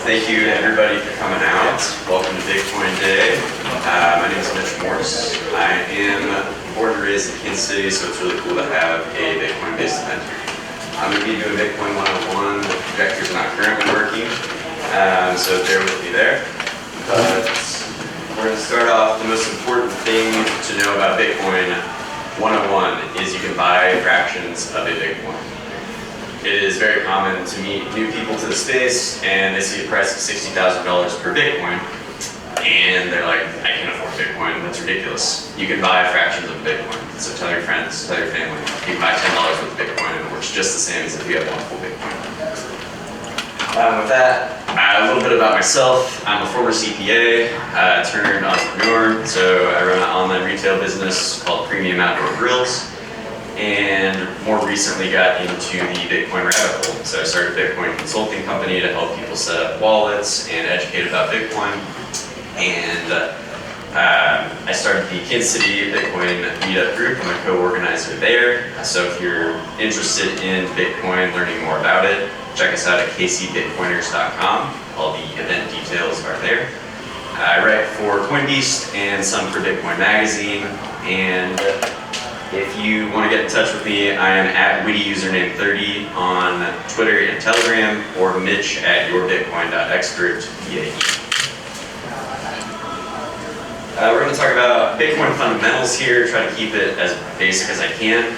Thank you everybody for coming out. Welcome to Bitcoin Day. My name is Mitch Morse. I am born and raised in Kansas City, so it's really cool to have a Bitcoin-based event here. I'm going to be doing Bitcoin 101. The projector's not currently working, so bear with me there. But we're going to start off. The most important thing to know about Bitcoin 101 is you can buy fractions of a Bitcoin. It is very common to meet new people to the space and they see a price of $60,000 per Bitcoin and they're like, I can't afford Bitcoin, that's ridiculous. You can buy fractions of Bitcoin. So tell your friends, tell your family, you can buy $10 worth of Bitcoin and it works just the same as if you have one full Bitcoin. With that, a little bit about myself. I'm a former CPA, turned entrepreneur, so I run an online retail business called Premium Outdoor Grills. And more recently got into the Bitcoin rabbit hole. So I started a Bitcoin consulting company to help people set up wallets and educate about Bitcoin. And I started the Kansas City Bitcoin meetup group. I'm a co-organizer there. So if you're interested in Bitcoin, learning more about it, check us out at kcbitcoiners.com. All the event details are there. I write for CoinBeast and some for Bitcoin Magazine. And if you want to get in touch with me, I am at wittyusername30 on Twitter and Telegram, or Mitch at yourbitcoin.expert via email. We're going to talk about Bitcoin fundamentals here, try to keep it as basic as I can.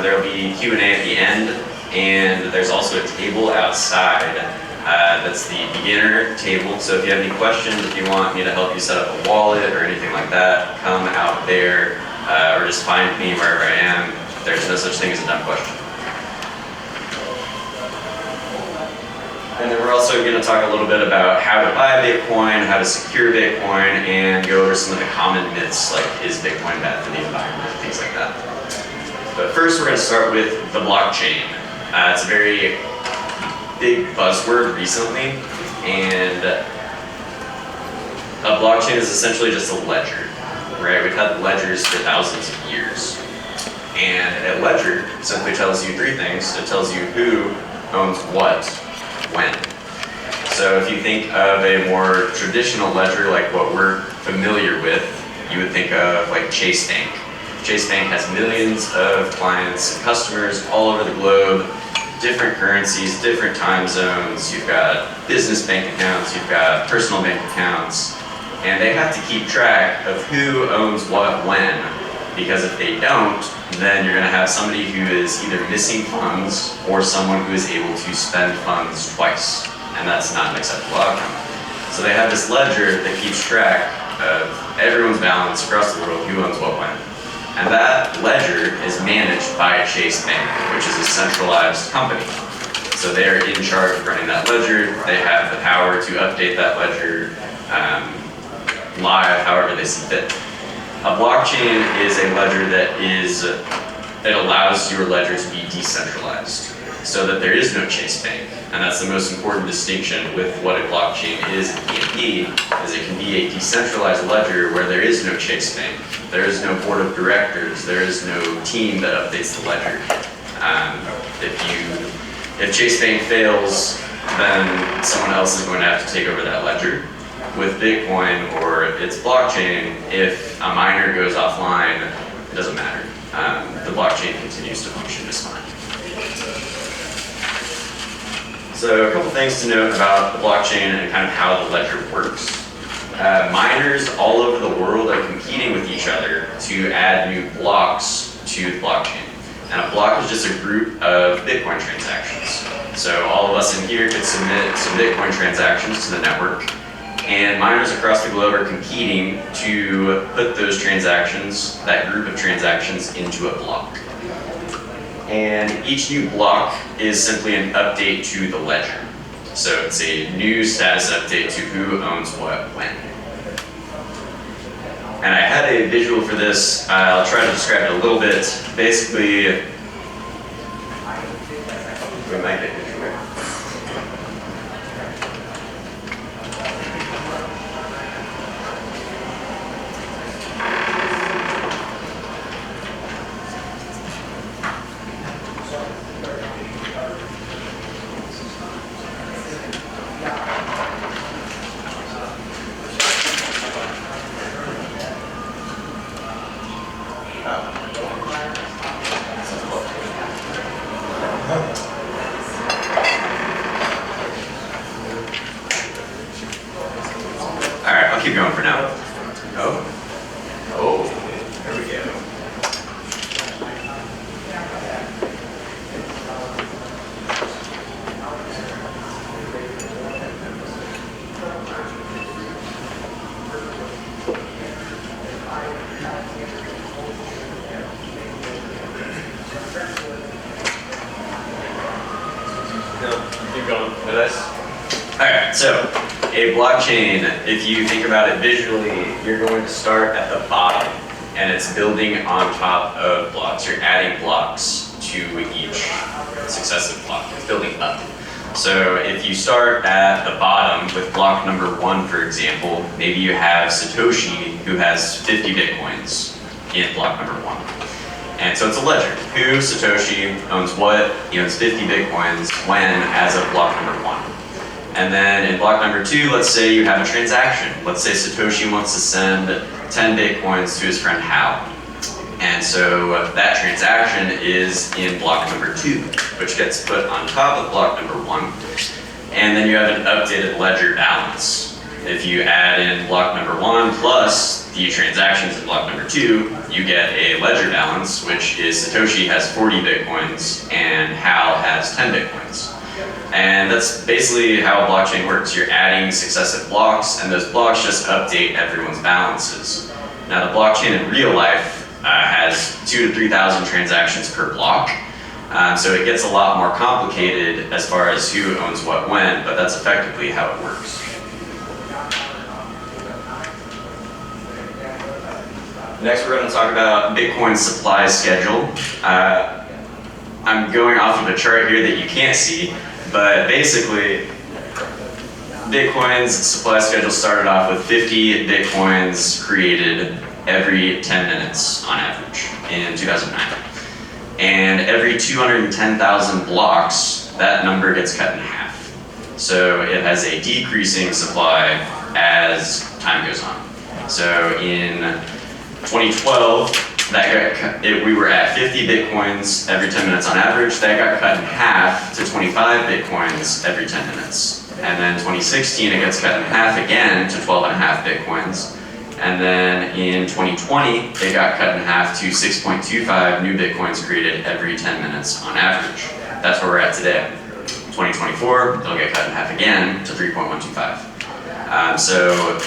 There will be Q&A at the end, and there's also a table outside. That's the beginner table, so if you have any questions, if you want me to help you set up a wallet or anything like that, come out there. Or just find me wherever I am. There's no such thing as a dumb question. And then we're also going to talk a little bit about how to buy Bitcoin, how to secure Bitcoin, and go over some of the common myths like, is Bitcoin bad for the environment, things like that. But first we're going to start with the blockchain. It's a very big buzzword recently, and a blockchain is essentially just a ledger. Right? We've had ledgers for thousands of years. And a ledger simply tells you three things. It tells you who owns what, when. So if you think of a more traditional ledger like what we're familiar with, you would think of like Chase Bank. Chase Bank has millions of clients and customers all over the globe, different currencies, different time zones. You've got business bank accounts, you've got personal bank accounts. And they have to keep track of who owns what when, because if they don't, then you're going to have somebody who is either missing funds or someone who is able to spend funds twice, and that's not an acceptable outcome. So they have this ledger that keeps track of everyone's balance across the world, who owns what when. And that ledger is managed by Chase Bank, which is a centralized company. So they're in charge of running that ledger. They have the power to update that ledger live, however they see fit. A blockchain is a ledger that it allows your ledger to be decentralized, so that there is no Chase Bank, and that's the most important distinction with what a blockchain is and can be, is it can be a decentralized ledger where there is no Chase Bank, there is no board of directors, there is no team that updates the ledger. If Chase Bank fails, then someone else is going to have to take over that ledger. With Bitcoin or its blockchain, if a miner goes offline, it doesn't matter. The blockchain continues to function just fine. So a couple things to note about the blockchain and kind of how the ledger works. Miners all over the world are competing with each other to add new blocks to the blockchain. And a block is just a group of Bitcoin transactions. So all of us in here could submit some Bitcoin transactions to the network. And miners across the globe are competing to put those transactions, that group of transactions, into a block. And each new block is simply an update to the ledger. So it's a new status update to who owns what when. And I had a visual for this. I'll try to describe it a little bit. Basically, we might get visual. I'll keep going for now. Oh, there we go. Alright, so a blockchain, if you think about it visually, you're going to start at the bottom and it's building on top of blocks. You're adding blocks to each successive block. It's building up. So if you start at the bottom with block number 1, for example, maybe you have Satoshi who has 50 Bitcoins in block number 1. And so it's a ledger. Who, Satoshi, owns what? He owns 50 Bitcoins when, as of block number 1. And then in block number 2, let's say you have a transaction. Let's say Satoshi wants to send 10 Bitcoins to his friend Hal. And so that transaction is in block number 2, which gets put on top of block number 1. And then you have an updated ledger balance. If you add in block number 1 plus the transactions in block number 2, you get a ledger balance, which is Satoshi has 40 Bitcoins and Hal has 10 Bitcoins. And that's basically how a blockchain works. You're adding successive blocks, and those blocks just update everyone's balances. Now, the blockchain in real life has 2,000 to 3,000 transactions per block, so it gets a lot more complicated as far as who owns what when, but that's effectively how it works. Next, we're going to talk about Bitcoin's supply schedule. I'm going off of a chart here that you can't see, but basically, Bitcoin's supply schedule started off with 50 Bitcoins created every 10 minutes on average in 2009. And every 210,000 blocks, that number gets cut in half. So it has a decreasing supply as time goes on. So in 2012, we were at 50 Bitcoins every 10 minutes on average. That got cut in half to 25 Bitcoins every 10 minutes. And then 2016, it gets cut in half again to 12.5 Bitcoins. And then in 2020, it got cut in half to 6.25 new Bitcoins created every 10 minutes on average. That's where we're at today. 2024, it'll get cut in half again to 3.125. So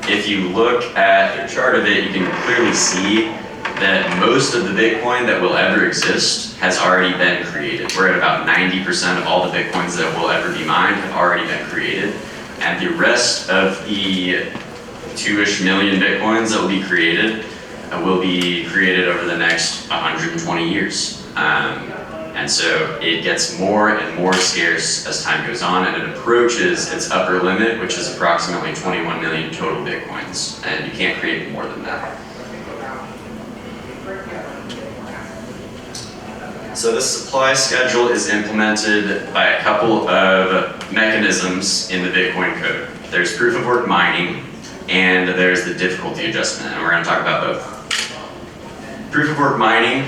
if you look at a chart of it, you can clearly see that most of the Bitcoin that will ever exist has already been created. We're at about 90% of all the Bitcoins that will ever be mined have already been created. And the rest of the 2-ish million Bitcoins that will be created over the next 120 years. And so it gets more and more scarce as time goes on, and it approaches its upper limit, which is approximately 21 million total Bitcoins. And you can't create more than that. So this supply schedule is implemented by a couple of mechanisms in the Bitcoin code. There's proof of work mining, and there's the difficulty adjustment, and we're going to talk about both. Proof of work mining,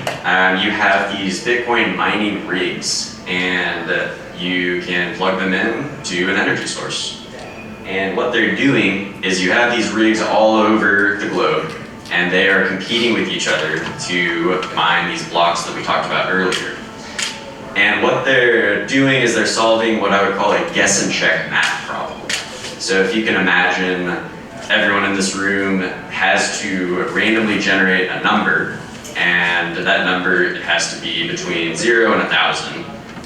you have these Bitcoin mining rigs, and you can plug them in to an energy source. And what they're doing is you have these rigs all over the globe, and they are competing with each other to mine these blocks that we talked about earlier. And what they're doing is they're solving what I would call a guess and check math problem. So if you can imagine, everyone in this room has to randomly generate a number, and that number has to be between 0 and 1,000.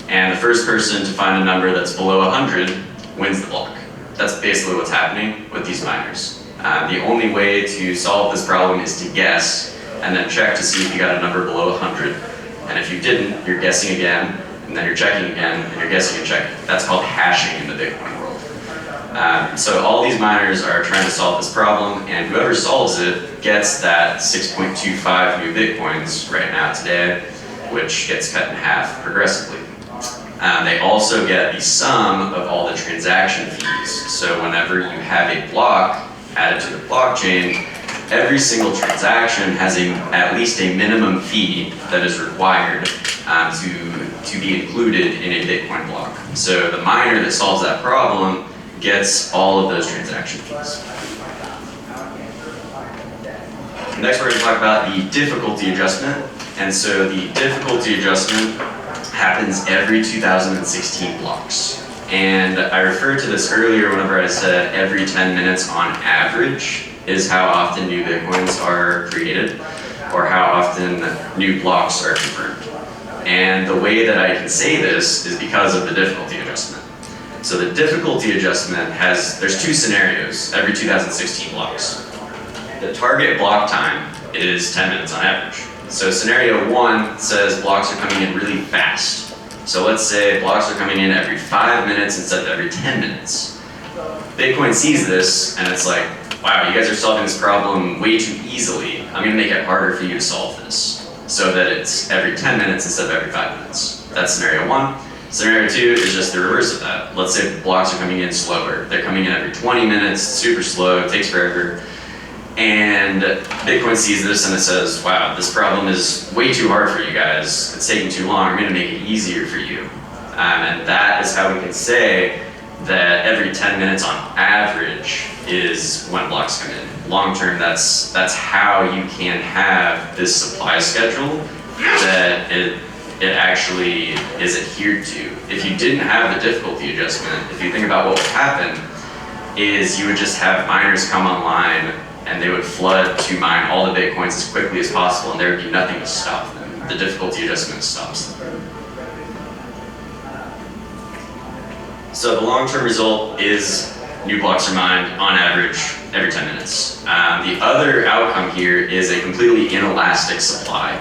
And the first person to find a number that's below 100 wins the block. That's basically what's happening with these miners. The only way to solve this problem is to guess and then check to see if you got a number below 100. And if you didn't, you're guessing again, and then you're checking again, and you're guessing and checking. That's called hashing in the Bitcoin world. So all these miners are trying to solve this problem, and whoever solves it gets that 6.25 new Bitcoins right now today, which gets cut in half progressively. They also get the sum of all the transaction fees. So whenever you have a block added to the blockchain, every single transaction has at least a minimum fee that is required to be included in a Bitcoin block. So the miner that solves that problem gets all of those transaction fees. Next, we're going to talk about the difficulty adjustment. And so the difficulty adjustment happens every 2016 blocks. And I referred to this earlier whenever I said every 10 minutes on average is how often new Bitcoins are created, or how often new blocks are confirmed. And the way that I can say this is because of the difficulty adjustment. So the difficulty adjustment there's two scenarios every 2016 blocks. The target block time is 10 minutes on average. So scenario 1 says blocks are coming in really fast. So let's say blocks are coming in every 5 minutes instead of every 10 minutes. Bitcoin sees this and it's like, wow, you guys are solving this problem way too easily. I'm gonna make it harder for you to solve this so that it's every 10 minutes instead of every 5 minutes. That's scenario 1. Scenario 2 is just the reverse of that. Let's say blocks are coming in slower. They're coming in every 20 minutes, super slow, it takes forever. And Bitcoin sees this and it says, wow, this problem is way too hard for you guys. It's taking too long. I'm going to make it easier for you. And that is how we can say that every 10 minutes on average is when blocks come in. Long term, that's how you can have this supply schedule that it actually is adhered to. If you didn't have the difficulty adjustment, if you think about what would happen, is you would just have miners come online and they would flood to mine all the Bitcoins as quickly as possible, and there would be nothing to stop them. The difficulty adjustment stops them. So the long-term result is new blocks are mined on average every 10 minutes. The other outcome here is a completely inelastic supply,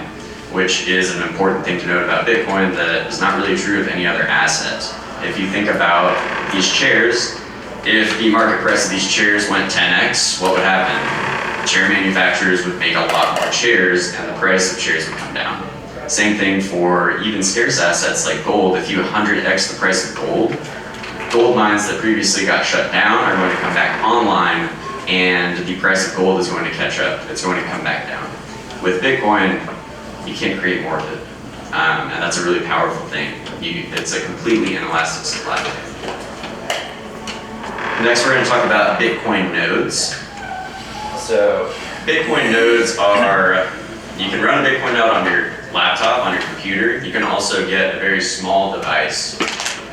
which is an important thing to note about Bitcoin that is not really true of any other asset. If you think about these chairs, if the market price of these chairs went 10x, what would happen? Chair manufacturers would make a lot more chairs and the price of chairs would come down. Same thing for even scarce assets like gold. If you 100x the price of gold, gold mines that previously got shut down are going to come back online and the price of gold is going to catch up. It's going to come back down. With Bitcoin, you can't create more of it. And that's a really powerful thing. It's a completely inelastic supply. Next, we're going to talk about Bitcoin nodes. So Bitcoin nodes are, you can run a Bitcoin node on your laptop, on your computer. You can also get a very small device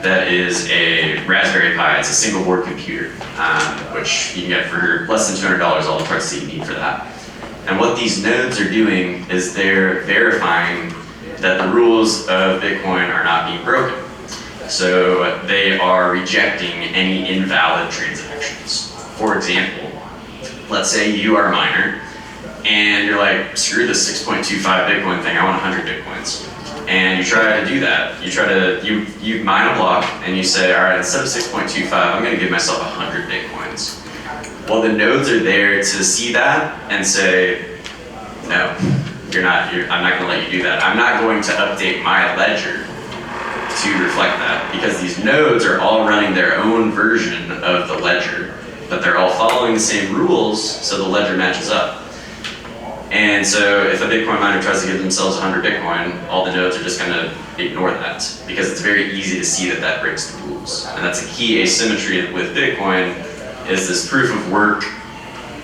that is a Raspberry Pi. It's a single board computer, which you can get for less than $200, all the parts that you need for that. And what these nodes are doing is they're verifying that the rules of Bitcoin are not being broken. So they are rejecting any invalid transactions. For example, let's say you are a miner and you're like, screw this 6.25 Bitcoin thing, I want 100 Bitcoins. And you try to do that. You mine a block and you say, all right, instead of 6.25, I'm gonna give myself 100 Bitcoins. Well, the nodes are there to see that and say, no, I'm not gonna let you do that. I'm not going to update my ledger to reflect that, because these nodes are all running their own version of the ledger, but they're all following the same rules, so the ledger matches up. And so if a Bitcoin miner tries to give themselves 100 Bitcoin, all the nodes are just going to ignore that, because it's very easy to see that that breaks the rules. And that's a key asymmetry with Bitcoin, is this proof of work,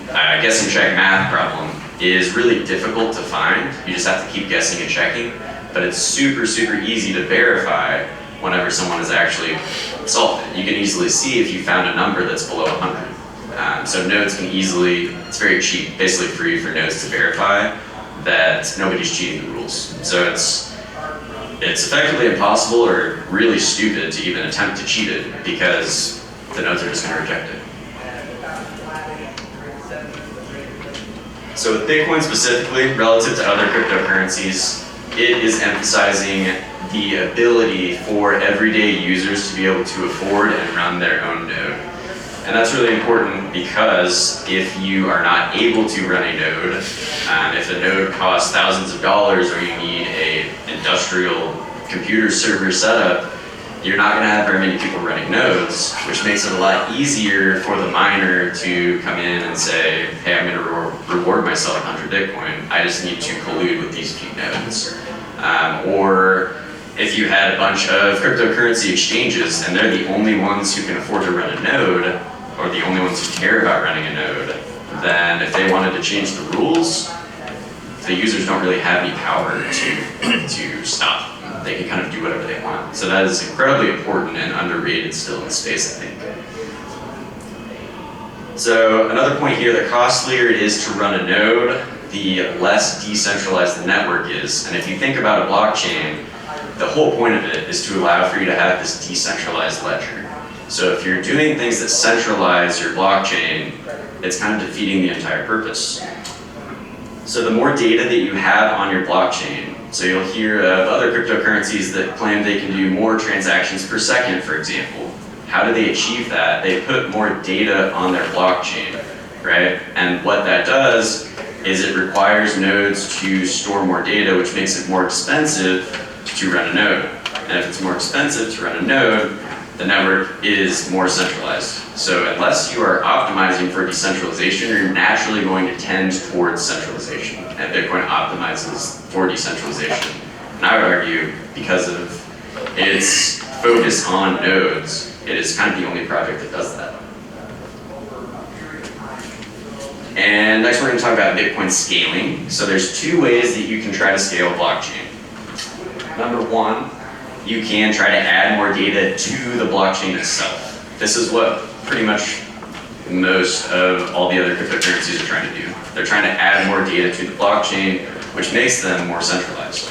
guessing check math problem is really difficult to find. You just have to keep guessing and checking. But it's super, super easy to verify whenever someone has actually solved it. You can easily see if you found a number that's below 100. So nodes can easily, it's very cheap, basically free for nodes to verify that nobody's cheating the rules. So it's effectively impossible or really stupid to even attempt to cheat it, because the nodes are just going to reject it. So with Bitcoin specifically, relative to other cryptocurrencies, it is emphasizing the ability for everyday users to be able to afford and run their own node. And that's really important, because if you are not able to run a node, if a node costs thousands of dollars or you need an industrial computer server setup, you're not going to have very many people running nodes, which makes it a lot easier for the miner to come in and say, hey, I'm going to reward myself 100 Bitcoin. I just need to collude with these few nodes. Or if you had a bunch of cryptocurrency exchanges and they're the only ones who can afford to run a node, or the only ones who care about running a node, then if they wanted to change the rules, the users don't really have any power to stop. They can kind of do whatever they want. So that is incredibly important and underrated still in the space, I think. So another point here, the costlier it is to run a node, the less decentralized the network is. And if you think about a blockchain, the whole point of it is to allow for you to have this decentralized ledger. So if you're doing things that centralize your blockchain, it's kind of defeating the entire purpose. So the more data that you have on your blockchain, so you'll hear of other cryptocurrencies that claim they can do more transactions per second, for example. How do they achieve that? They put more data on their blockchain, right? And what that does is it requires nodes to store more data, which makes it more expensive to run a node. And if it's more expensive to run a node, the network is more centralized. So unless you are optimizing for decentralization, you're naturally going to tend towards centralization. And Bitcoin optimizes for decentralization. And I would argue, because of its focus on nodes, it is kind of the only project that does that. And next we're going to talk about Bitcoin scaling. So there's two ways that you can try to scale a blockchain. Number one, you can try to add more data to the blockchain itself. This is what pretty much most of all the other cryptocurrencies are trying to do. They're trying to add more data to the blockchain, which makes them more centralized.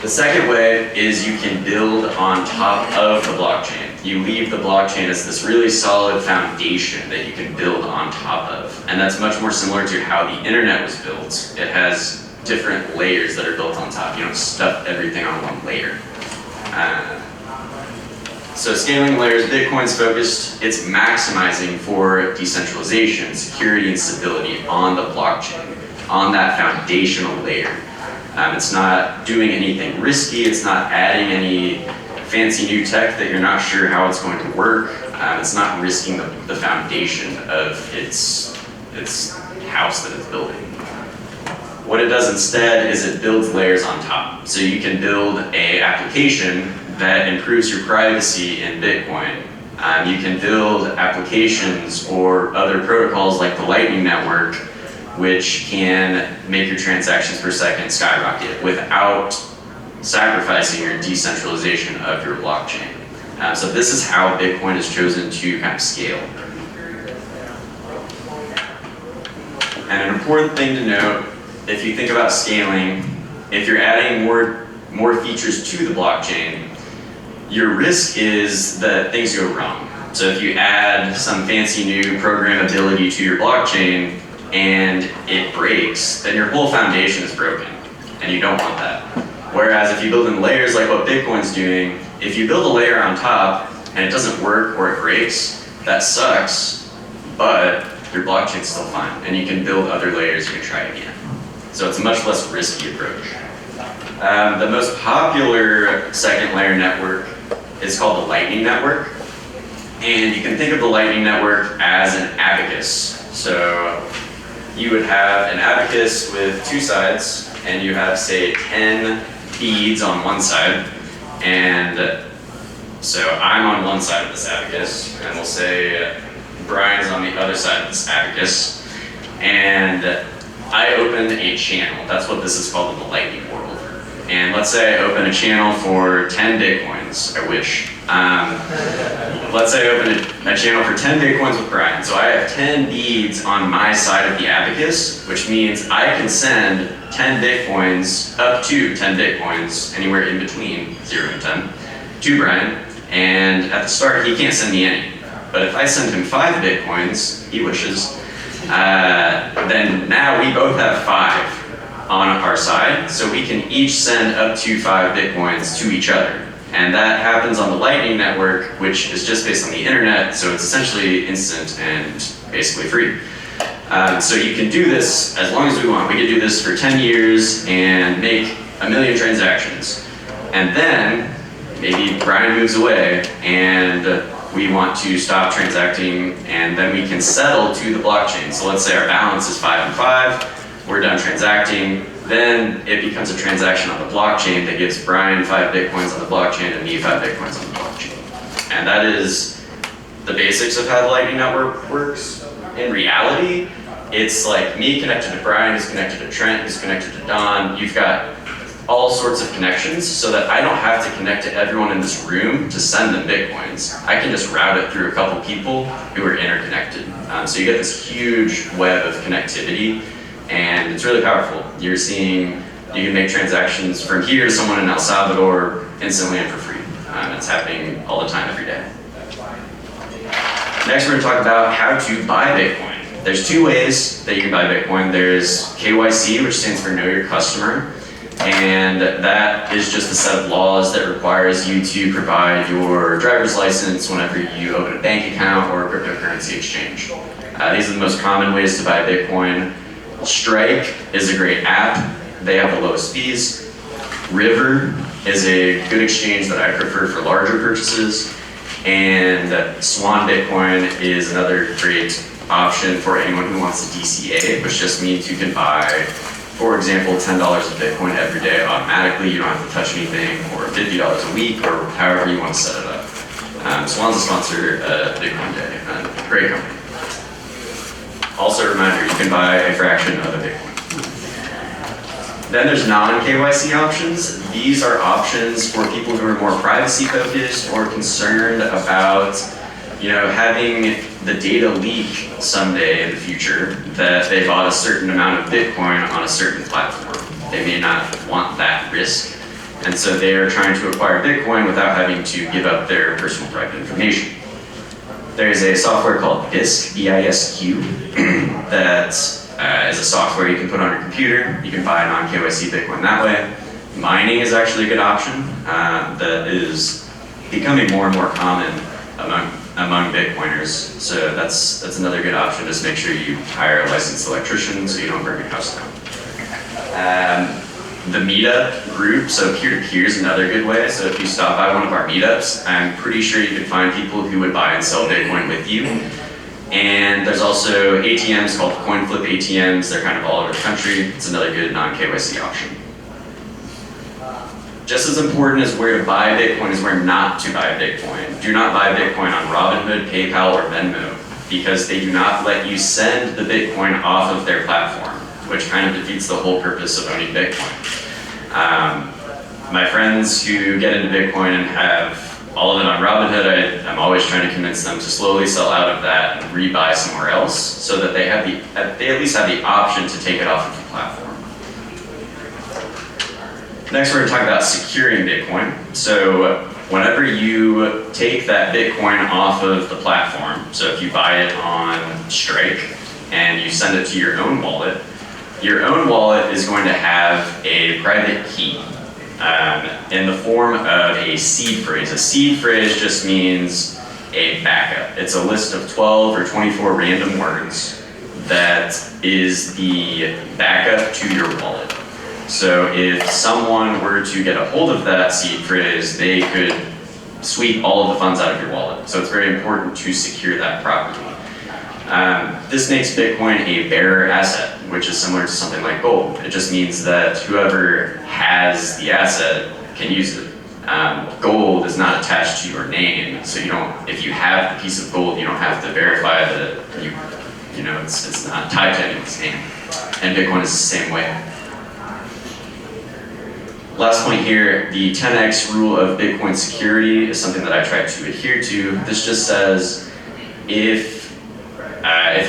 The second way is you can build on top of the blockchain. You leave the blockchain as this really solid foundation that you can build on top of. And that's much more similar to how the internet was built. It has different layers that are built on top. You don't stuff everything on one layer. So scaling layers, Bitcoin's focused, it's maximizing for decentralization, security, and stability on the blockchain, on that foundational layer. It's not doing anything risky, it's not adding any fancy new tech that you're not sure how it's going to work. It's not risking the foundation of its house that it's building. What it does instead is it builds layers on top. So you can build an application that improves your privacy in Bitcoin. You can build applications or other protocols like the Lightning Network, which can make your transactions per second skyrocket without sacrificing your decentralization of your blockchain. So this is how Bitcoin is chosen to kind of scale. And an important thing to note, if you think about scaling, if you're adding more features to the blockchain, your risk is that things go wrong. So if you add some fancy new programmability to your blockchain and it breaks, then your whole foundation is broken, and you don't want that. Whereas if you build in layers like what Bitcoin's doing, if you build a layer on top and it doesn't work or it breaks, that sucks, but your blockchain's still fine, and you can build other layers, you can try it again. So it's a much less risky approach. The most popular second layer network is called the Lightning Network. And you can think of the Lightning Network as an abacus. So you would have an abacus with two sides, and you have, say, 10 beads on one side. And so I'm on one side of this abacus, and we'll say Brian's on the other side of this abacus. And I open a channel. That's what this is called in the Lightning world. And let's say I open a channel for 10 Bitcoins, I wish. Let's say I open a channel for 10 Bitcoins with Brian. So I have 10 beads on my side of the abacus, which means I can send 10 Bitcoins, up to 10 Bitcoins, anywhere in between 0 and 10, to Brian. And at the start, he can't send me any. But if I send him 5 Bitcoins, he wishes, then now we both have 5 on our side, so we can each send up to 5 Bitcoins to each other. And that happens on the Lightning Network, which is just based on the internet, so it's essentially instant and basically free. So you can do this as long as we want. We could do this for 10 years and make 1 million transactions. And then maybe Brian moves away and we want to stop transacting, and then we can settle to the blockchain. So let's say our balance is 5 and 5. We're done transacting, then it becomes a transaction on the blockchain that gives Brian 5 Bitcoins on the blockchain and me 5 Bitcoins on the blockchain. And that is the basics of how the Lightning Network works. In reality, It's like me connected to Brian, who's connected to Trent, who's connected to Don. You've got all sorts of connections so that I don't have to connect to everyone in this room to send them Bitcoins. I can just route it through a couple people who are interconnected. So you get this huge web of connectivity, and it's really powerful. You're seeing, you can make transactions from here to someone in El Salvador instantly and for free. It's happening all the time, every day. Next, we're going to talk about how to buy Bitcoin. There's two ways that you can buy Bitcoin. There's KYC, which stands for Know Your Customer. And that is just a set of laws that requires you to provide your driver's license whenever you open a bank account or a cryptocurrency exchange. These are the most common ways to buy Bitcoin. Strike is a great app. They have the lowest fees. River is a good exchange that I prefer for larger purchases. And Swan Bitcoin is another great option for anyone who wants a DCA, which just means you can buy, for example, $10 of Bitcoin every day automatically. You don't have to touch anything, or $50 a week, or however you want to set it up. Swan's a sponsor of Bitcoin Day, a great company. Also a reminder, you can buy a fraction of a Bitcoin. Then there's non-KYC options. These are options for people who are more privacy focused or concerned about, having the data leak someday in the future that they bought a certain amount of Bitcoin on a certain platform. They may not want that risk, and so they are trying to acquire Bitcoin without having to give up their personal private information. There's a software called BISQ, B-I-S-Q, that is a software you can put on your computer. You can buy non-KYC Bitcoin that way. Mining is actually a good option that is becoming more and more common among Bitcoiners. So that's another good option. Just make sure you hire a licensed electrician so you don't burn your house down. The meetup group, so peer-to-peer is another good way. So if you stop by one of our meetups, I'm pretty sure you can find people who would buy and sell Bitcoin with you. And there's also ATMs called coin flip ATMs. They're kind of all over the country. It's another good non-KYC option. Just as important as where to buy Bitcoin is where not to buy Bitcoin. Do not buy Bitcoin on Robinhood, PayPal, or Venmo, because they do not let you send the Bitcoin off of their platform, which kind of defeats the whole purpose of owning Bitcoin. My friends who get into Bitcoin and have all of it on Robinhood, I'm always trying to convince them to slowly sell out of that and rebuy somewhere else so that they at least have the option to take it off of the platform. Next, we're going to talk about securing Bitcoin. So whenever you take that Bitcoin off of the platform, so if you buy it on Strike and you send it to your own wallet is going to have a private key in the form of a seed phrase. A seed phrase just means a backup. It's a list of 12 or 24 random words that is the backup to your wallet. So if someone were to get a hold of that seed phrase, they could sweep all of the funds out of your wallet. So it's very important to secure that property. This makes Bitcoin a bearer asset, which is similar to something like gold. It just means that whoever has the asset can use it. Gold is not attached to your name, so if you have the piece of gold, you don't have to verify that it's not tied to anyone's name. And Bitcoin is the same way. Last point here, the 10x rule of Bitcoin security is something that I try to adhere to. This just says if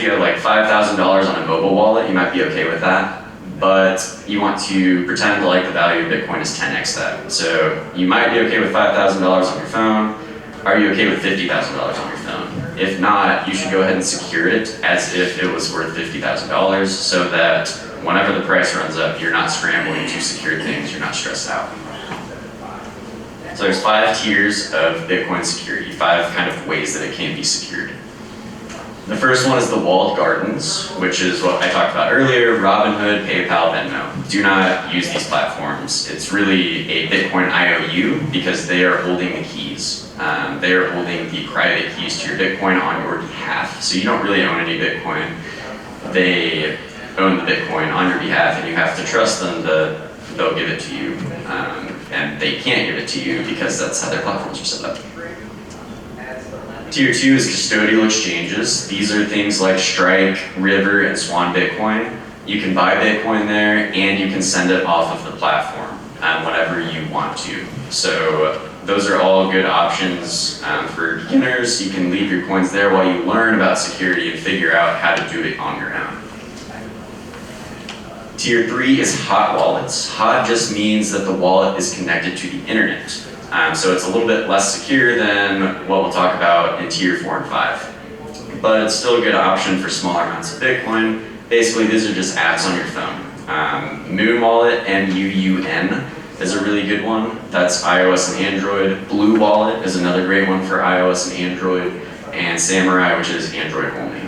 you have like $5,000 on a mobile wallet, you might be okay with that, but you want to pretend like the value of Bitcoin is 10x that. So you might be okay with $5,000 on your phone. Are you okay with $50,000 on your phone? If not, you should go ahead and secure it as if it was worth $50,000 so that whenever the price runs up, you're not scrambling to secure things, you're not stressed out. So there's 5 tiers of Bitcoin security, 5 kind of ways that it can be secured. The first one is the walled gardens, which is what I talked about earlier, Robinhood, PayPal, Venmo. Do not use these platforms. It's really a Bitcoin IOU because they are holding the keys. They are holding the private keys to your Bitcoin on your behalf. So you don't really own any Bitcoin. They own the Bitcoin on your behalf, and you have to trust them that they'll give it to you. And they can't give it to you because that's how their platforms are set up. Tier 2 is custodial exchanges. These are things like Strike, River, and Swan Bitcoin. You can buy Bitcoin there, and you can send it off of the platform whenever you want to. So those are all good options for beginners. You can leave your coins there while you learn about security and figure out how to do it on your own. Tier 3 is hot wallets. Hot just means that the wallet is connected to the internet. So it's a little bit less secure than what we'll talk about in Tier 4 and 5. But it's still a good option for smaller amounts of Bitcoin. Basically, these are just apps on your phone. Moon Wallet, MUUN, is a really good one. That's iOS and Android. Blue Wallet is another great one for iOS and Android. And Samurai, which is Android only.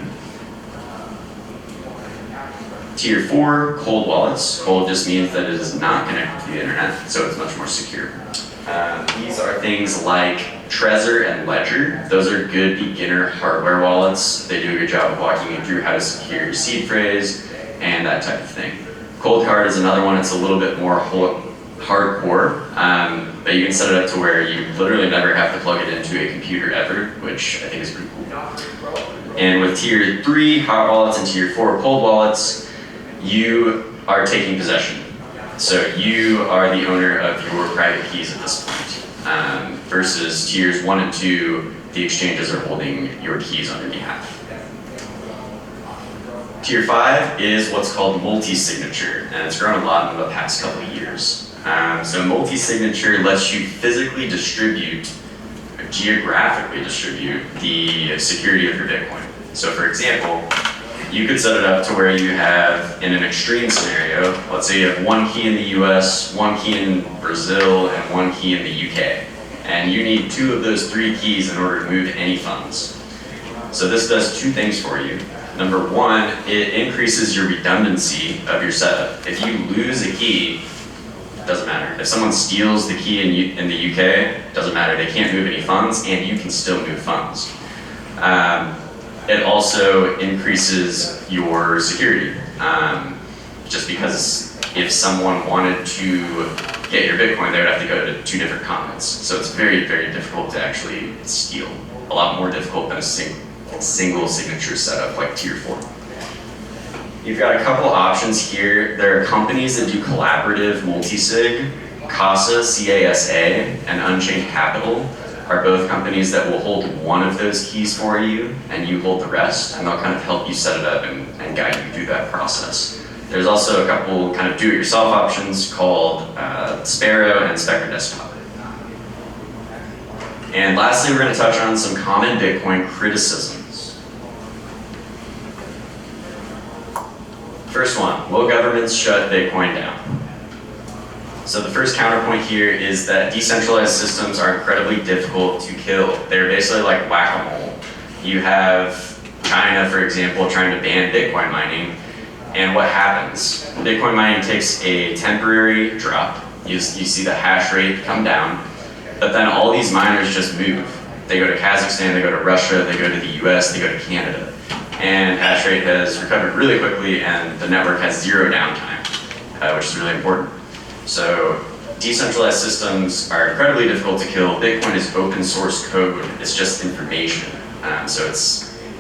Tier 4, cold wallets. Cold just means that it is not connected to the internet, so it's much more secure. These are things like Trezor and Ledger. Those are good beginner hardware wallets. They do a good job of walking you through how to secure your seed phrase and that type of thing. Cold Card is another one. It's a little bit more hardcore, but you can set it up to where you literally never have to plug it into a computer ever, which I think is pretty cool. And with Tier 3 hot wallets and Tier 4 cold wallets, you are taking possession. So you are the owner of your private keys at this point, versus Tiers 1 and 2, the exchanges are holding your keys on your behalf. Tier 5 is what's called multi-signature, and it's grown a lot in the past couple of years. So multi-signature lets you physically distribute, or geographically distribute, the security of your Bitcoin. So for example, you could set it up to where you have, in an extreme scenario, let's say you have one key in the US, one key in Brazil, and one key in the UK. And you need 2 of those 3 keys in order to move any funds. So this does 2 things for you. Number 1, it increases your redundancy of your setup. If you lose a key, it doesn't matter. If someone steals the key in the UK, it doesn't matter. They can't move any funds, and you can still move funds. It also increases your security, just because if someone wanted to get your Bitcoin, they would have to go to 2 different continents. So it's very, very difficult to actually steal. A lot more difficult than a single signature setup like Tier 4. You've got a couple options here. There are companies that do collaborative multi-sig. CASA, C-A-S-A, and Unchained Capital are both companies that will hold one of those keys for you and you hold the rest, and they'll kind of help you set it up and guide you through that process. There's also a couple kind of do-it-yourself options called Sparrow and Spectre Desktop. And lastly, we're going to touch on some common Bitcoin criticisms. First one, will governments shut Bitcoin down? So the first counterpoint here is that decentralized systems are incredibly difficult to kill. They're basically like whack-a-mole. You have China, for example, trying to ban Bitcoin mining, and what happens? Bitcoin mining takes a temporary drop. You see the hash rate come down, but then all these miners just move. They go to Kazakhstan, they go to Russia, they go to the US, they go to Canada. And hash rate has recovered really quickly, and the network has 0 downtime, which is really important. So decentralized systems are incredibly difficult to kill. Bitcoin is open source code. It's just information. So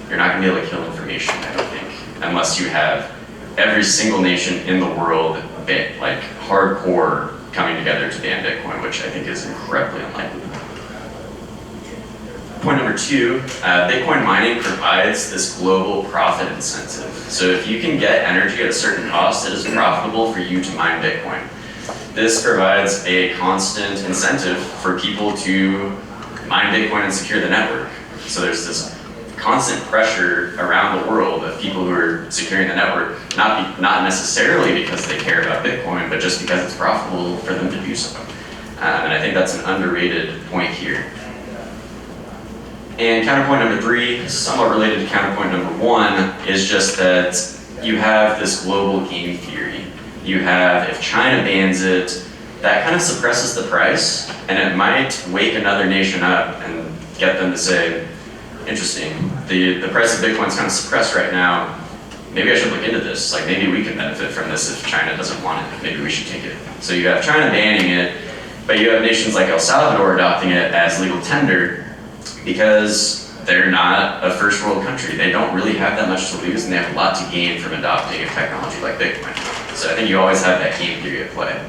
you're not going to be able to kill information, I don't think, unless you have every single nation in the world like hardcore coming together to ban Bitcoin, which I think is incredibly unlikely. Point number 2, Bitcoin mining provides this global profit incentive. So if you can get energy at a certain cost, it is profitable for you to mine Bitcoin. This provides a constant incentive for people to mine Bitcoin and secure the network. So there's this constant pressure around the world of people who are securing the network, not necessarily because they care about Bitcoin, but just because it's profitable for them to do so. And I think that's an underrated point here. And counterpoint number 3, somewhat related to counterpoint number 1, is just that you have this global game theory. You have, if China bans it, that kind of suppresses the price, and it might wake another nation up and get them to say, interesting, the price of Bitcoin's kind of suppressed right now, maybe I should look into this, like maybe we can benefit from this if China doesn't want it, maybe we should take it. So you have China banning it, but you have nations like El Salvador adopting it as legal tender, because they're not a first world country. They don't really have that much to lose, and they have a lot to gain from adopting a technology like Bitcoin. So I think you always have that game theory at play.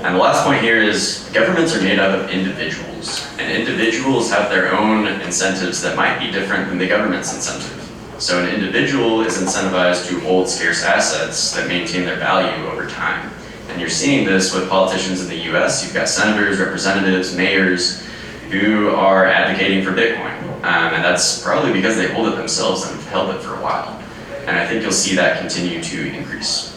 And the last point here is governments are made up of individuals, and individuals have their own incentives that might be different than the government's incentive. So an individual is incentivized to hold scarce assets that maintain their value over time. And you're seeing this with politicians in the US. You've got senators, representatives, mayors who are advocating for Bitcoin. And that's probably because they hold it themselves and have held it for a while. And I think you'll see that continue to increase.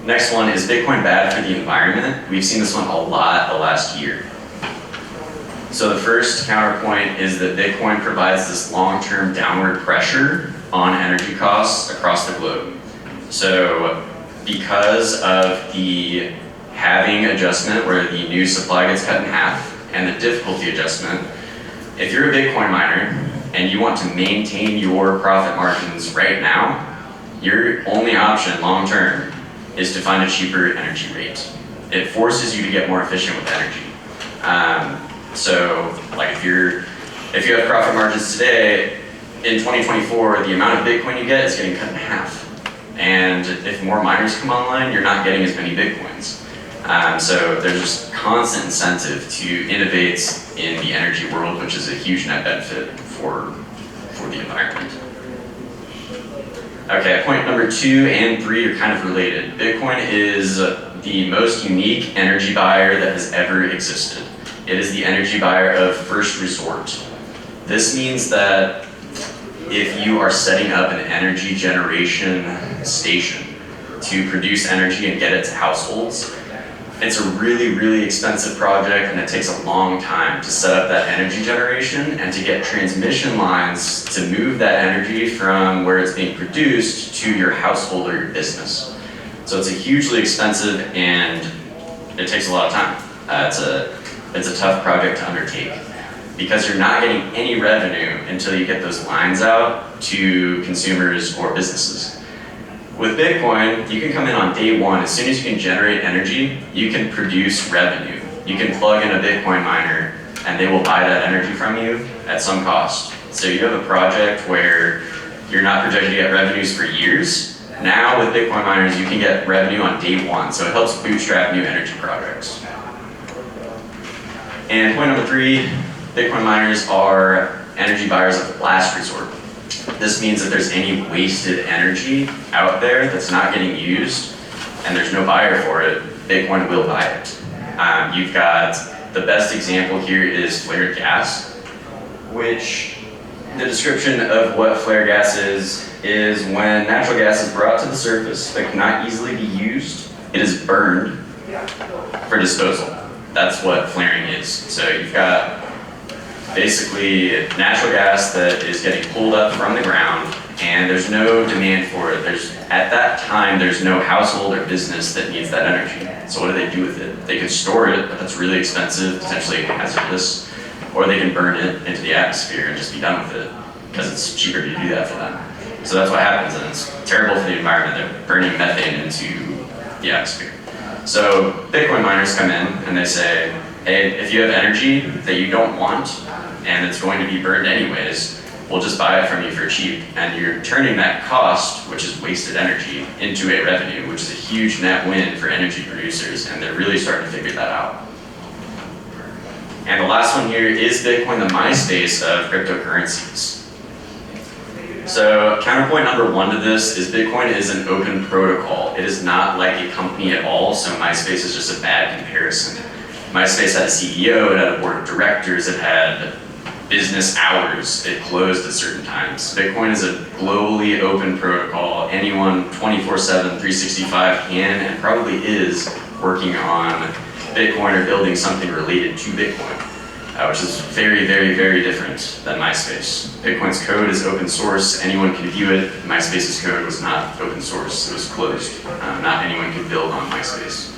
Next one, is Bitcoin bad for the environment? We've seen this one a lot the last year. So the first counterpoint is that Bitcoin provides this long-term downward pressure on energy costs across the globe. So because of the halving adjustment where the new supply gets cut in half and the difficulty adjustment, if you're a Bitcoin miner and you want to maintain your profit margins right now, your only option long-term is to find a cheaper energy rate. It forces you to get more efficient with energy. So like if you have profit margins today, in 2024, the amount of Bitcoin you get is getting cut in half. And if more miners come online, you're not getting as many Bitcoins. So there's just constant incentive to innovate in the energy world, which is a huge net benefit for the environment. Okay, point number 2 and 3 are kind of related. Bitcoin is the most unique energy buyer that has ever existed. It is the energy buyer of first resort. This means that if you are setting up an energy generation station to produce energy and get it to households, it's a really, really expensive project, and it takes a long time to set up that energy generation and to get transmission lines to move that energy from where it's being produced to your household or your business. So it's a hugely expensive and it takes a lot of time. It's a tough project to undertake because you're not getting any revenue until you get those lines out to consumers or businesses. With Bitcoin, you can come in on day one. As soon as you can generate energy, you can produce revenue. You can plug in a Bitcoin miner and they will buy that energy from you at some cost. So you have a project where you're not projected to get revenues for years. Now with Bitcoin miners, you can get revenue on day one. So it helps bootstrap new energy projects. And point number 3, Bitcoin miners are energy buyers of last resort. This means that there's any wasted energy out there that's not getting used and there's no buyer for it, Bitcoin will buy it. You've got the best example here is flared gas, which the description of what flare gas is when natural gas is brought to the surface but cannot easily be used, it is burned for disposal. That's what flaring is. So you've got basically natural gas that is getting pulled up from the ground and there's no demand for it. At that time, there's no household or business that needs that energy. So what do they do with it? They can store it, but that's really expensive, potentially hazardous, or they can burn it into the atmosphere and just be done with it because it's cheaper to do that for them. So that's what happens, and it's terrible for the environment. They're burning methane into the atmosphere. So Bitcoin miners come in and they say, hey, if you have energy that you don't want and it's going to be burned anyways, we'll just buy it from you for cheap. And you're turning that cost, which is wasted energy, into a revenue, which is a huge net win for energy producers, and they're really starting to figure that out. And the last one here is Bitcoin the MySpace of cryptocurrencies. So counterpoint number 1 to this is Bitcoin is an open protocol. It is not like a company at all, so MySpace is just a bad comparison. MySpace had a CEO, it had a board of directors, it had business hours, it closed at certain times. Bitcoin is a globally open protocol. Anyone 24/7, 365 can and probably is working on Bitcoin or building something related to Bitcoin, which is very, very, very different than MySpace. Bitcoin's code is open source, anyone can view it. MySpace's code was not open source, it was closed. Not anyone could build on MySpace.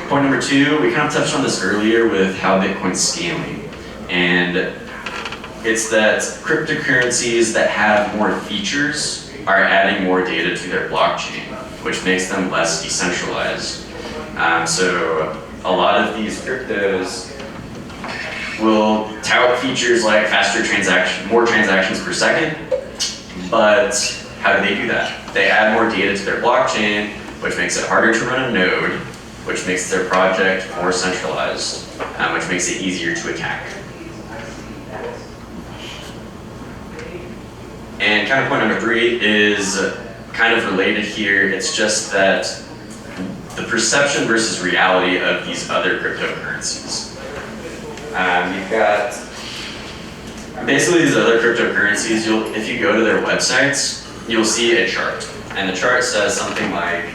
Point number 2, we kind of touched on this earlier with how Bitcoin's scaling. And it's that cryptocurrencies that have more features are adding more data to their blockchain, which makes them less decentralized. So a lot of these cryptos will tout features like more transactions per second, but how do they do that? They add more data to their blockchain, which makes it harder to run a node, which makes their project more centralized, which makes it easier to attack. And kind of point number 3 is kind of related here. It's just that the perception versus reality of these other cryptocurrencies. You've got basically these other cryptocurrencies. If you go to their websites, you'll see a chart, and the chart says something like,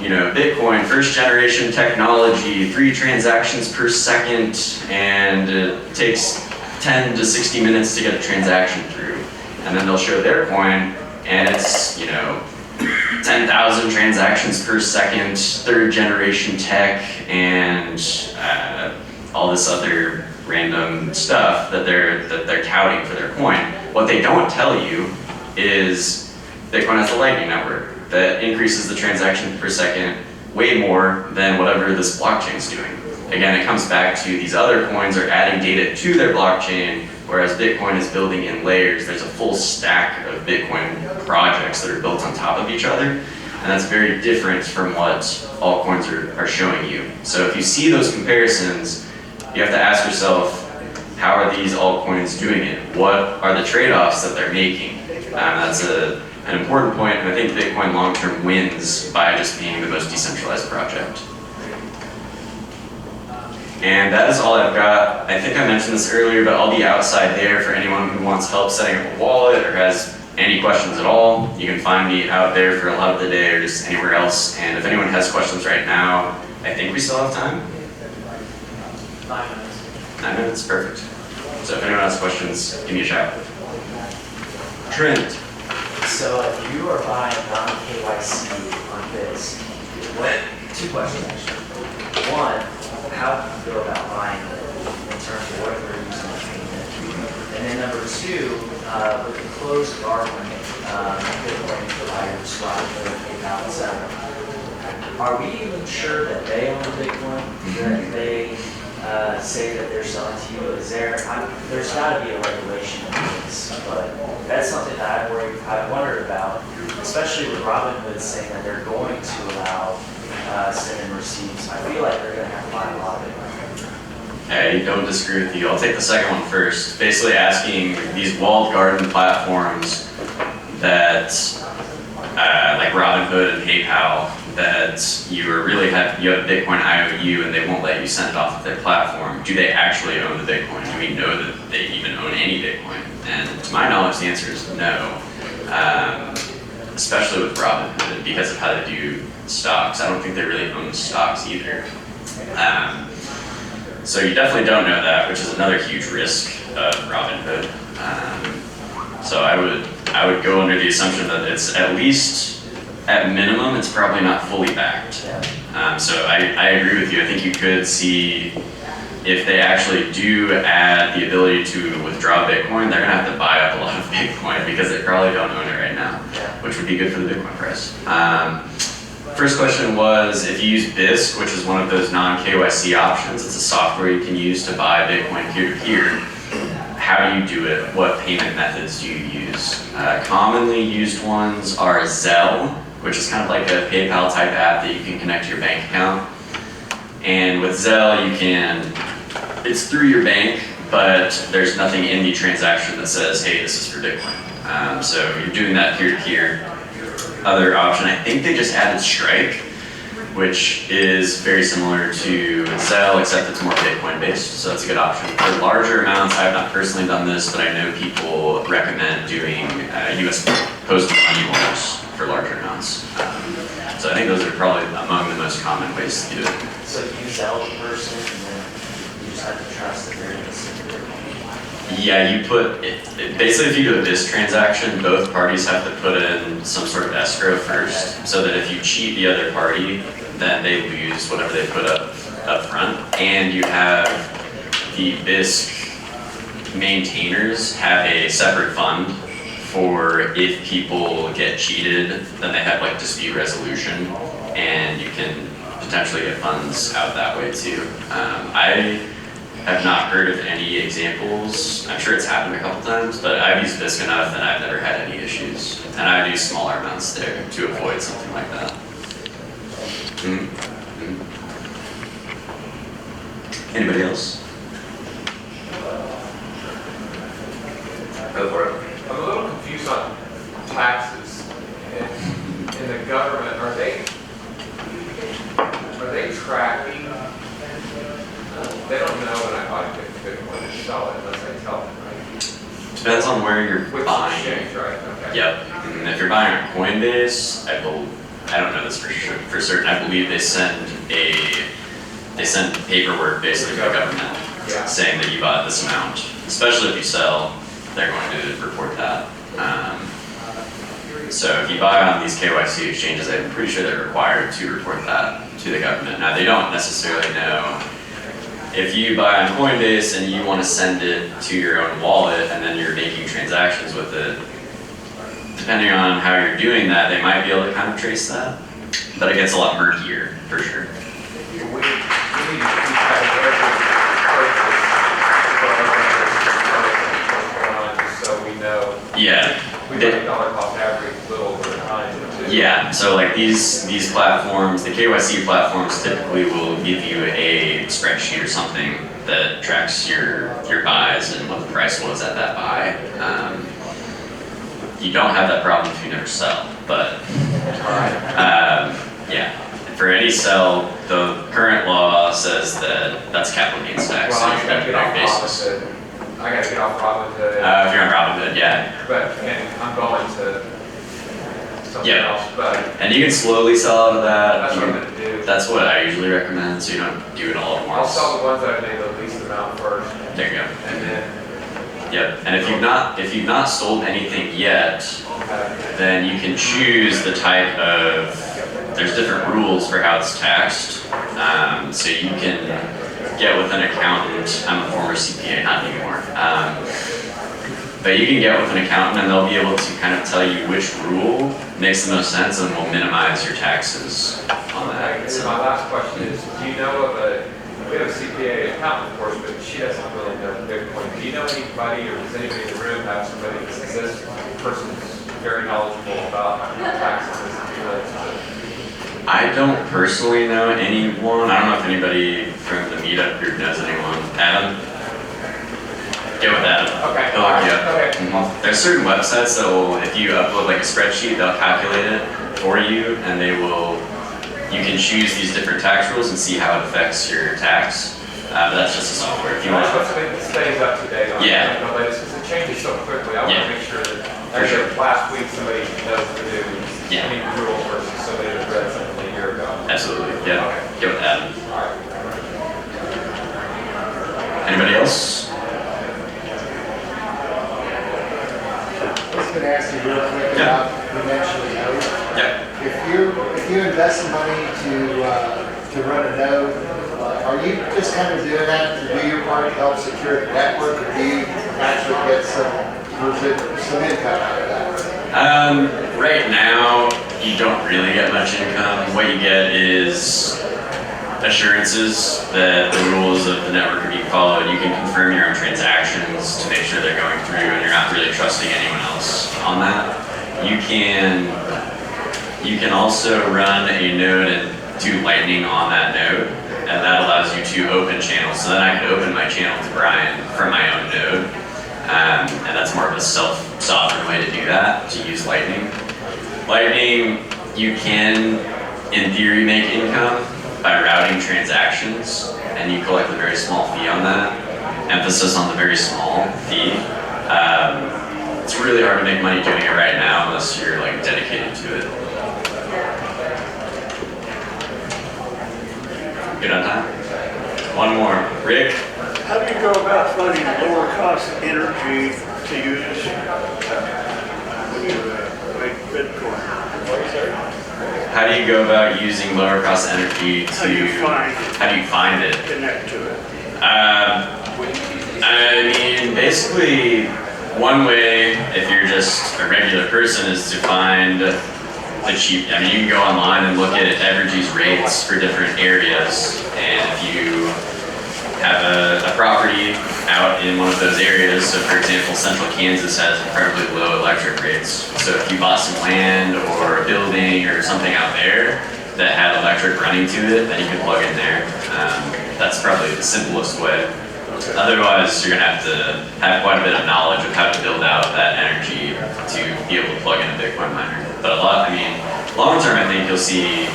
Bitcoin, first generation technology, 3 transactions per second, and it takes 10 to 60 minutes to get a transaction through. And then they'll show their coin, and it's, 10,000 transactions per second, 3rd generation tech, and all this other random stuff that they're touting for their coin. What they don't tell you is Bitcoin has a Lightning network that increases the transaction per second way more than whatever this blockchain's doing. Again, it comes back to these other coins are adding data to their blockchain, whereas Bitcoin is building in layers. There's a full stack of Bitcoin projects that are built on top of each other, and that's very different from what altcoins are showing you. So if you see those comparisons, you have to ask yourself, how are these altcoins doing it? What are the trade-offs that they're making? That's an important point, and I think Bitcoin long-term wins by just being the most decentralized project. And that is all I've got. I think I mentioned this earlier, but I'll be outside there for anyone who wants help setting up a wallet or has any questions at all. You can find me out there for a lot of the day or just anywhere else. And if anyone has questions right now, I think we still have time. 9 minutes. 9 minutes, perfect. So if anyone has questions, give me a shout. Trent. So if you are buying non-KYC on this, 2 questions actually. 1, how do you feel about buying it in terms of what they're using as payment? And then number 2, with the closed government Bitcoin providers, Robinhood, PayPal, etc., are we even sure that they own Bitcoin? That they say that they're selling to you? There's got to be a regulation in this, but that's something that I wondered about, especially with Robinhood saying that they're going to allow send and receipts. I feel like they're going to have to buy a lot of it. I don't disagree with you. I'll take the second one first. Basically asking these walled garden platforms that, like Robinhood and PayPal, that you have Bitcoin IOU and they won't let you send it off of their platform. Do they actually own the Bitcoin? Do we know that they even own any Bitcoin? And to my knowledge, the answer is no. Especially with Robinhood because of how they do stocks. I don't think they really own stocks either. So you definitely don't know that, which is another huge risk of Robinhood. So I would go under the assumption that it's at minimum, it's probably not fully backed. So I agree with you. I think you could see if they actually do add the ability to withdraw Bitcoin, they're gonna have to buy up a lot of Bitcoin because they probably don't own it right now, which would be good for the Bitcoin price. First question was, if you use BISC, which is one of those non-KYC options, it's a software you can use to buy Bitcoin peer-to-peer. How do you do it? What payment methods do you use? Commonly used ones are Zelle, which is kind of like a PayPal type app that you can connect to your bank account. And with Zelle, it's through your bank, but there's nothing in the transaction that says, hey, this is for Bitcoin. So you're doing that peer-to-peer. Other option, I think they just added Strike, which is very similar to Zelle, except it's more Bitcoin based, so that's a good option. For larger amounts, I have not personally done this, but I know people recommend doing US postal money orders for larger amounts. So I think those are probably among the most common ways to do it. So you Zelle the person, and then you just have to trust that they're going to send their money. Yeah, you put basically if you do a BISC transaction, both parties have to put in some sort of escrow first, so that if you cheat the other party, then they lose whatever they put up front. And you have the BISC maintainers have a separate fund for if people get cheated, then they have like dispute resolution, and you can potentially get funds out that way too. have not heard of any examples. I'm sure it's happened a couple times, but I've used Bisq enough and I've never had any issues. And I do smaller amounts there to avoid something like that. Anybody else? Go for it. I'm a little confused on taxes in the government. Are they tracking? They don't know when I buy Bitcoin and sell it unless I tell them, right? Depends on where you're With buying. exchange, right? Okay. Yep. And if you're buying on Coinbase, I don't know this for certain. I believe they send paperwork basically to the government saying that you bought this amount. Especially if you sell, they're going to report that. So if you buy on these KYC exchanges, I'm pretty sure they're required to report that to the government. Now they don't necessarily know. If you buy on Coinbase and you want to send it to your own wallet and then you're making transactions with it, depending on how you're doing that, they might be able to kind of trace that. But it gets a lot murkier, for sure. We need to keep track of every purchase so we know. Yeah. We get dollar cost average little over time. Yeah, so like these platforms, the KYC platforms typically will give you a spreadsheet or something that tracks your buys and what the price was at that buy. You don't have that problem if you never sell, but yeah, for any sell, the current law says that that's capital gains tax. Well, So I you gotta have get to off pay basis. Robinhood. I gotta get off Robinhood. If you're on Robinhood, yeah. But, and I'm going to something Yeah. else, but And you can slowly sell out of that. that's You what I'm can- gonna do. That's what I usually recommend, so you don't do it all at I'll once. sell the ones that I made the least amount first, There you go. and then, Yep. And if you've not sold anything yet, then you can choose the type of. There's different rules for how it's taxed, so you can get with an accountant. I'm a former CPA, not anymore. But you can get with an accountant, and they'll be able to kind of tell you which rule makes the most sense and will minimize your taxes on okay, that. and then So, my last question is, do you know of we have a CPA accountant, of course, but she doesn't really know Bitcoin. Do you know anybody, or does anybody in the room have somebody that says this person's very knowledgeable about taxes as it relates to? I don't personally know anyone. I don't know if anybody from the meetup group knows anyone. Adam? Get with Adam. Okay. He'll hook you up. Okay. Mhm. There's certain websites that will, if you upload like a spreadsheet, they'll calculate it for you, and you can choose these different tax rules and see how it affects your tax. But that's just a software. If you want. Let's make it stays up to date on Yeah. the latest, because it changes so quickly. I want Yeah. to make sure that, For sure. last week, somebody knows to do Yeah. any rules versus somebody that read something a year ago. Absolutely. Yeah. Get with Adam. All right. Anybody else? I was going to ask you real quick Yeah. about eventually node. Yeah. If you invest some money to run a node, are you just kind of doing that to do your part to help secure the network, or do you actually get some income out of that? Right now, you don't really get much income. What you get is assurances that the rules of the network are being followed. You can confirm your own transactions to make sure they're going through and you're not really trusting anyone else on that. You can also run a node and do Lightning on that node, and that allows you to open channels. So then I can open my channel to Brian from my own node, and that's more of a self-sovereign way to do that, to use Lightning. Lightning, you can, in theory, make income by routing transactions, and you collect a very small fee on that. Emphasis on the very small fee. It's really hard to make money doing it right now unless you're like dedicated to it. Good on time? One more. Rick? How do you go about finding lower cost energy to use when you make Bitcoin? How do you go about using lower cost energy to... How do you find it? Connect to it. I mean, basically, one way, if you're just a regular person, is to find the cheap. I mean, you can go online and look at Evergy's rates for different areas, and if you have a property out in one of those areas. So for example, central Kansas has incredibly low electric rates. So if you bought some land or a building or something out there that had electric running to it, then you can plug in there. That's probably the simplest way. Otherwise, you're gonna have to have quite a bit of knowledge of how to build out that energy to be able to plug in a Bitcoin miner. But long term, I think you'll see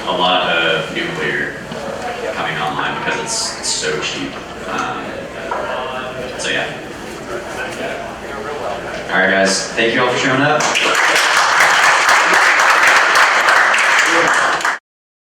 a lot of nuclear coming online because it's so cheap. So yeah. All right, guys. Thank you all for showing up.